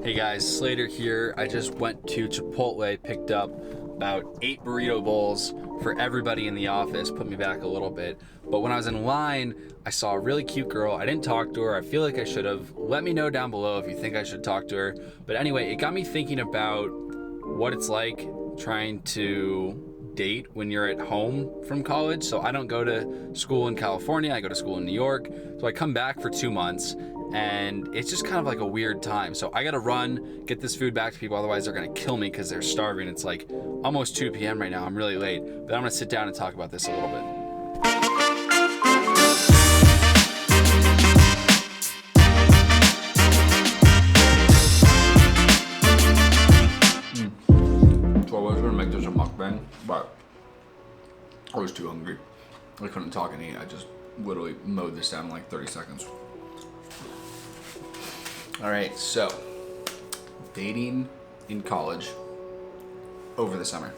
Hey guys, Slater here. I just went to Chipotle, picked up about 8 burrito bowls for everybody in the office, put me back a little bit. But when I was in line, I saw a really cute girl. I didn't talk to her. I feel like I should have. Let me know down below if you think I should talk to her. But anyway, it got me thinking about what it's like trying to date when you're at home from college. So I don't go to school in California, I go to school in New York. So I come back for 2 months and it's just kind of like a weird time. So I gotta run, get this food back to people, otherwise they're gonna kill me because they're starving. It's like almost 2 p.m. right now, I'm really late, but I'm gonna sit down and talk about this a little bit. So I was gonna make this a mukbang, but I was too hungry. I couldn't talk and eat. I just literally mowed this down in like 30 seconds. All right, so dating in college over the summer.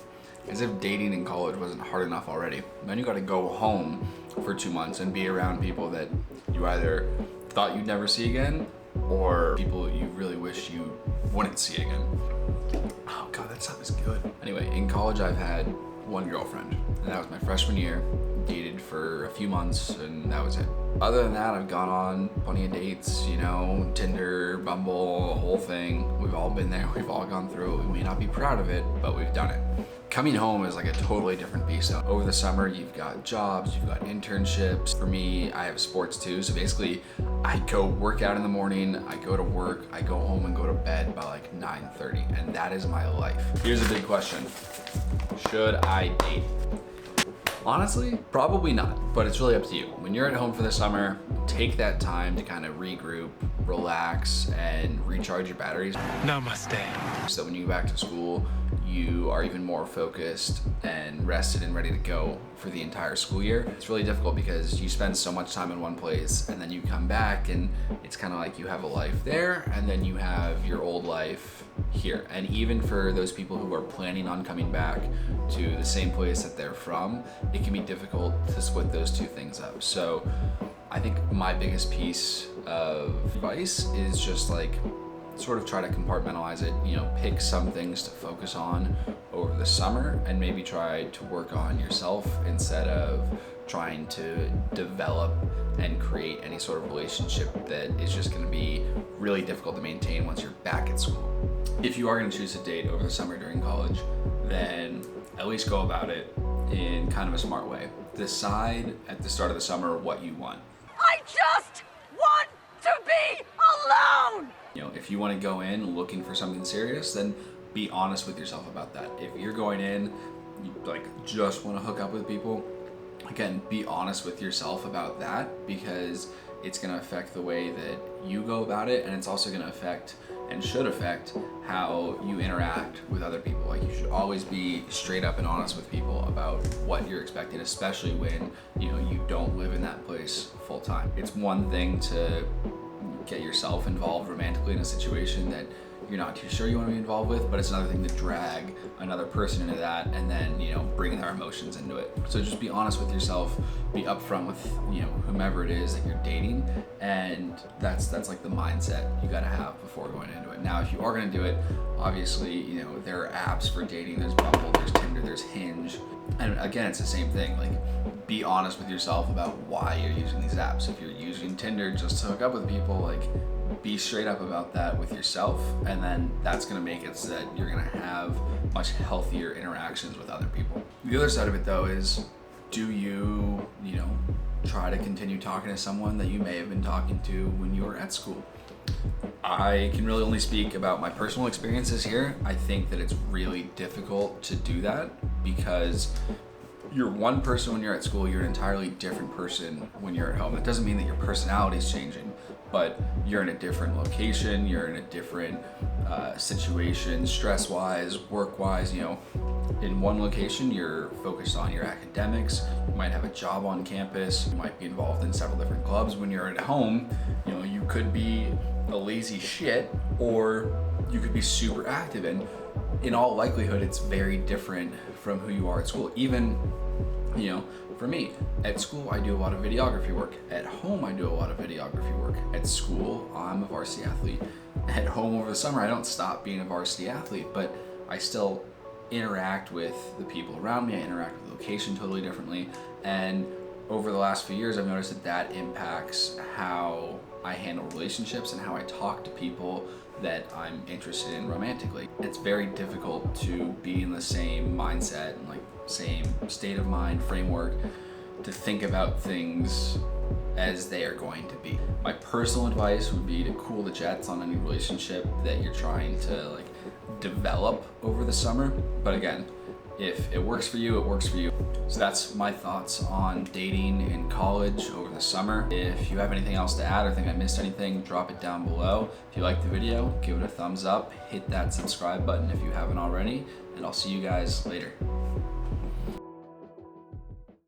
As if dating in college wasn't hard enough already. Then you gotta go home for 2 months and be around people that you either thought you'd never see again or people you really wish you wouldn't see again. Oh God, that stuff is good. Anyway, in college I've had one girlfriend, and that was my freshman year. Dated for a few months and that was it. Other than that, I've gone on plenty of dates, you know, Tinder, Bumble, the whole thing. We've all been there, we've all gone through it. We may not be proud of it, but we've done it. Coming home is like a totally different beast. So over the summer, you've got jobs, you've got internships. For me, I have sports too. So basically, I go work out in the morning, I go to work, I go home and go to bed by like 9:30, and that is my life. Here's a big question. Should I date? Honestly, probably not, but it's really up to you. When you're at home for the summer, take that time to kind of regroup, relax, and recharge your batteries. Namaste. So when you go back to school, you are even more focused and rested and ready to go for the entire school year. It's really difficult because you spend so much time in one place and then you come back and it's kind of like you have a life there and then you have your old life here. And even for those people who are planning on coming back to the same place that they're from, it can be difficult to split those two things up. So I think my biggest piece of advice is just like sort of try to compartmentalize it, you know, pick some things to focus on over the summer and maybe try to work on yourself instead of trying to develop and create any sort of relationship that is just going to be really difficult to maintain once you're back at school. If you are going to choose a date over the summer during college, then at least go about it in kind of a smart way. Decide at the start of the summer what you want. I just want to be alone! You know, if you want to go in looking for something serious, then be honest with yourself about that. If you're going in, you like just want to hook up with people, again, be honest with yourself about that because it's going to affect the way that you go about it, and it's also going to affect and should affect how you interact with other people. Like you should always be straight up and honest with people about what you're expecting, especially when, you know, you don't live in that place full time. It's one thing to get yourself involved romantically in a situation that you're not too sure you want to be involved with, but it's another thing to drag another person into that and then, you know, bring their emotions into it. So just be honest with yourself, be upfront with, you know, whomever it is that you're dating, and that's like the mindset you got to have before going into it. Now, if you are going to do it, obviously, you know, there are apps for dating. There's Bumble, there's Tinder, there's Hinge, and again, it's the same thing. Like, be honest with yourself about why you're using these apps. If you're using Tinder just to hook up with people, like, be straight up about that with yourself, and then that's going to make it so that you're going to have much healthier interactions with other people. The other side of it though is, do you know, try to continue talking to someone that you may have been talking to when you were at school? I can really only speak about my personal experiences here. I think that it's really difficult to do that because you're one person when you're at school, you're an entirely different person when you're at home. That doesn't mean that your personality is changing, but you're in a different location, you're in a different situation, stress-wise, work-wise. You know, in one location, you're focused on your academics, you might have a job on campus, you might be involved in several different clubs. When you're at home, you know, you could be a lazy shit, or you could be super active, and in all likelihood, it's very different from who you are at school. Even, you know, for me, at school, I do a lot of videography work. At home, I do a lot of videography work. At school, I'm a varsity athlete. at home over the summer. I don't stop being a varsity athlete, but I still interact with the people around me. I interact with the location totally differently. And over the last few years, I've noticed that that impacts how I handle relationships and how I talk to people that I'm interested in romantically. It's very difficult to be in the same mindset and like same state of mind framework to think about things as they are going to be. My personal advice would be to cool the jets on any relationship that you're trying to like develop over the summer. But again, if it works for you, it works for you. So that's my thoughts on dating in college over the summer. If you have anything else to add or think I missed anything, drop it down below. If you liked the video, give it a thumbs up, hit that subscribe button if you haven't already, and I'll see you guys later.